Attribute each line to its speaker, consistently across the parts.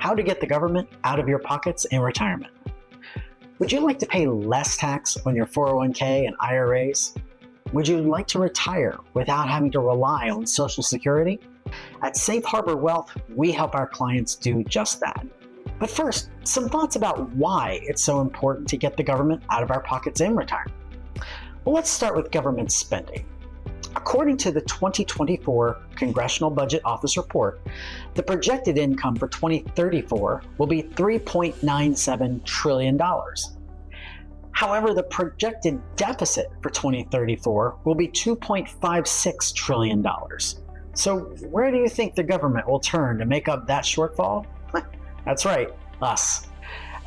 Speaker 1: how to get the government out of your pockets in retirement. Would you like to pay less tax on your 401k and IRAs? Would you like to retire without having to rely on Social Security? At Safe Harbor Wealth, we help our clients do just that. But first, some thoughts about why it's so important to get the government out of our pockets in retirement. Well, let's start with government spending. According to the 2024 Congressional Budget Office report, the projected income for 2034 will be $3.97 trillion. However, the projected deficit for 2034 will be $2.56 trillion. So where do you think the government will turn to make up that shortfall? That's right, us.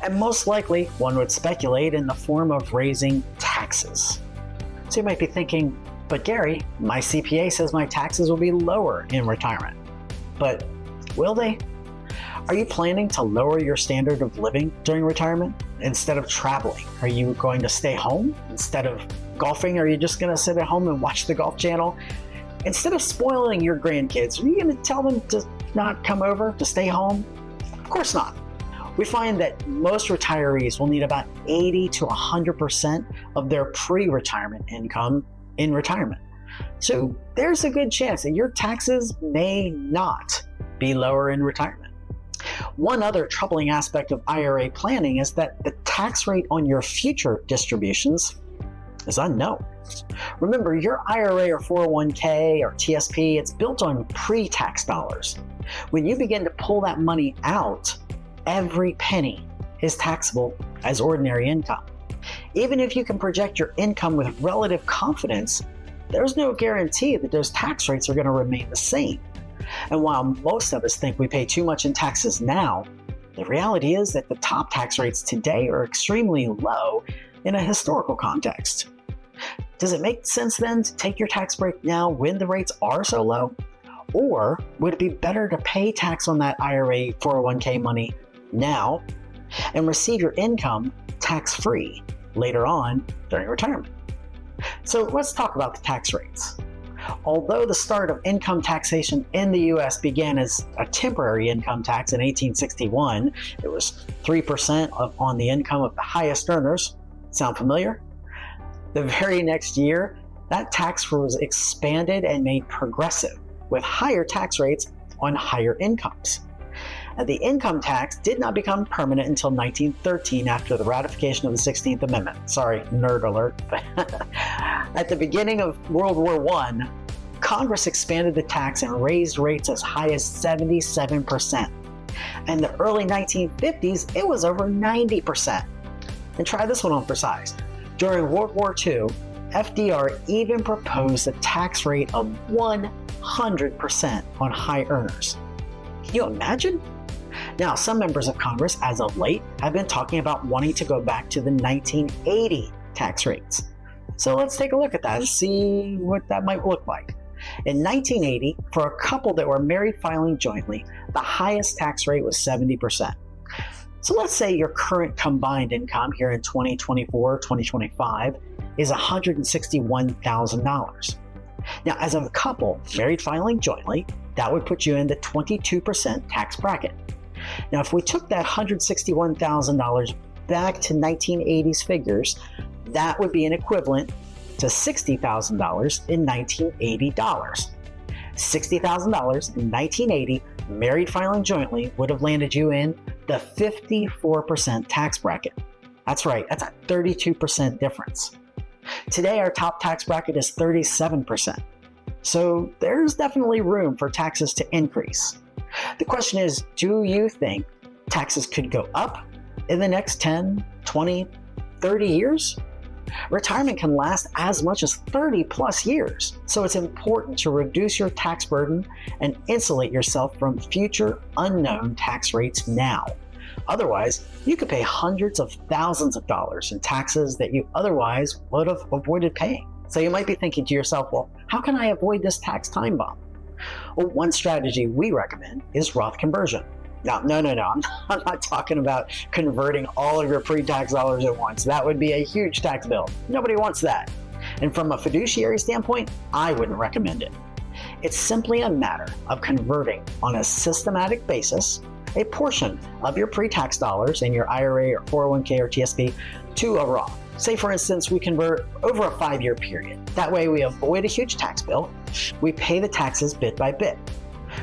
Speaker 1: And most likely, one would speculate in the form of raising taxes. So you might be thinking, but Gary, my CPA says my taxes will be lower in retirement. But will they? Are you planning to lower your standard of living during retirement? Instead of traveling, are you going to stay home? Instead of golfing, are you just going to sit at home and watch the Golf Channel? Instead of spoiling your grandkids, are you going to tell them to not come over, to stay home? Of course not. We find that most retirees will need about 80 to 100% of their pre-retirement income in retirement. So there's a good chance that your taxes may not be lower in retirement. One other troubling aspect of IRA planning is that the tax rate on your future distributions is unknown. Remember, your IRA or 401k or TSP, it's built on pre-tax dollars. When you begin to pull that money out, every penny is taxable as ordinary income. Even if you can project your income with relative confidence, there's no guarantee that those tax rates are going to remain the same. And while most of us think we pay too much in taxes now, the reality is that the top tax rates today are extremely low in a historical context. Does it make sense then to take your tax break now when the rates are so low? Or would it be better to pay tax on that IRA 401k money now and receive your income tax-free later on during retirement? So let's talk about the tax rates. Although the start of income taxation in the US began as a temporary income tax in 1861, it was 3% on the income of the highest earners. Sound familiar? The very next year, that tax was expanded and made progressive, with higher tax rates on higher incomes. The income tax did not become permanent until 1913 after the ratification of the 16th Amendment. Sorry, nerd alert. At the beginning of World War I, Congress expanded the tax and raised rates as high as 77%. In the early 1950s, it was over 90%. And try this one on for size. During World War II, FDR even proposed a tax rate of 100% on high earners. Can you imagine? Now, some members of Congress, as of late, have been talking about wanting to go back to the 1980 tax rates. So let's take a look at that and see what that might look like. In 1980, for a couple that were married filing jointly, the highest tax rate was 70%. So let's say your current combined income here in 2024, 2025 is $161,000. Now, as a couple married filing jointly, that would put you in the 22% tax bracket. Now, if we took that $161,000 back to 1980s figures, that would be an equivalent to $60,000 in 1980 dollars. $60,000 in 1980, married filing jointly, would have landed you in the 54% tax bracket. That's right, that's a 32% difference. Today, our top tax bracket is 37%. So there's definitely room for taxes to increase. The question is, do you think taxes could go up in the next 10, 20, 30 years? Retirement can last as much as 30 plus years, so it's important to reduce your tax burden and insulate yourself from future unknown tax rates now. Otherwise, you could pay hundreds of thousands of dollars in taxes that you otherwise would have avoided paying. So you might be thinking to yourself, well, how can I avoid this tax time bomb? Well, one strategy we recommend is Roth conversion. Now, no, I'm not talking about converting all of your pre-tax dollars at once. That would be a huge tax bill. Nobody wants that. And from a fiduciary standpoint, I wouldn't recommend it. It's simply a matter of converting on a systematic basis a portion of your pre-tax dollars in your IRA or 401k or TSP to a Roth. Say, for instance, we convert over a 5-year period. That way we avoid a huge tax bill. We pay the taxes bit by bit.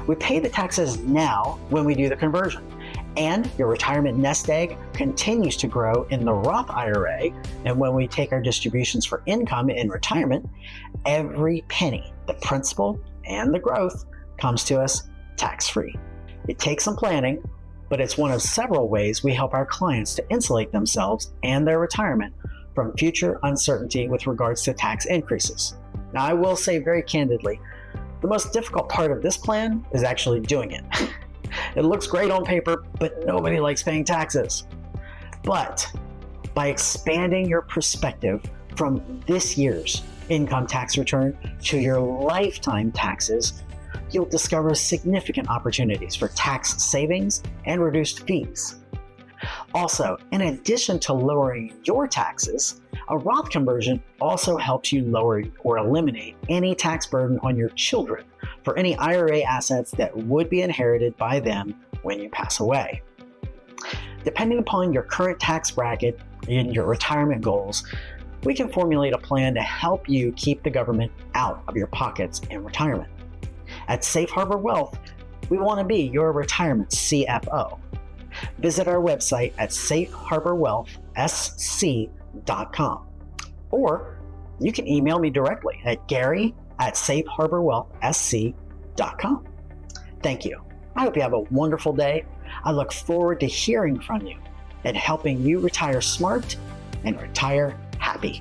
Speaker 1: We pay the taxes now when we do the conversion. And your retirement nest egg continues to grow in the Roth IRA. And when we take our distributions for income in retirement, every penny, the principal and the growth, comes to us tax-free. It takes some planning, but it's one of several ways we help our clients to insulate themselves and their retirement from future uncertainty with regards to tax increases. Now, I will say very candidly, the most difficult part of this plan is actually doing it. It looks great on paper, but nobody likes paying taxes. But by expanding your perspective from this year's income tax return to your lifetime taxes, you'll discover significant opportunities for tax savings and reduced fees. Also, in addition to lowering your taxes, a Roth conversion also helps you lower or eliminate any tax burden on your children for any IRA assets that would be inherited by them when you pass away. Depending upon your current tax bracket and your retirement goals, we can formulate a plan to help you keep the government out of your pockets in retirement. At Safe Harbor Wealth, we want to be your retirement CFO. Visit our website at safeharborwealthsc.com, or you can email me directly at gary@safeharborwealthsc.com. Thank you. I hope you have a wonderful day. I look forward to hearing from you and helping you retire smart and retire happy.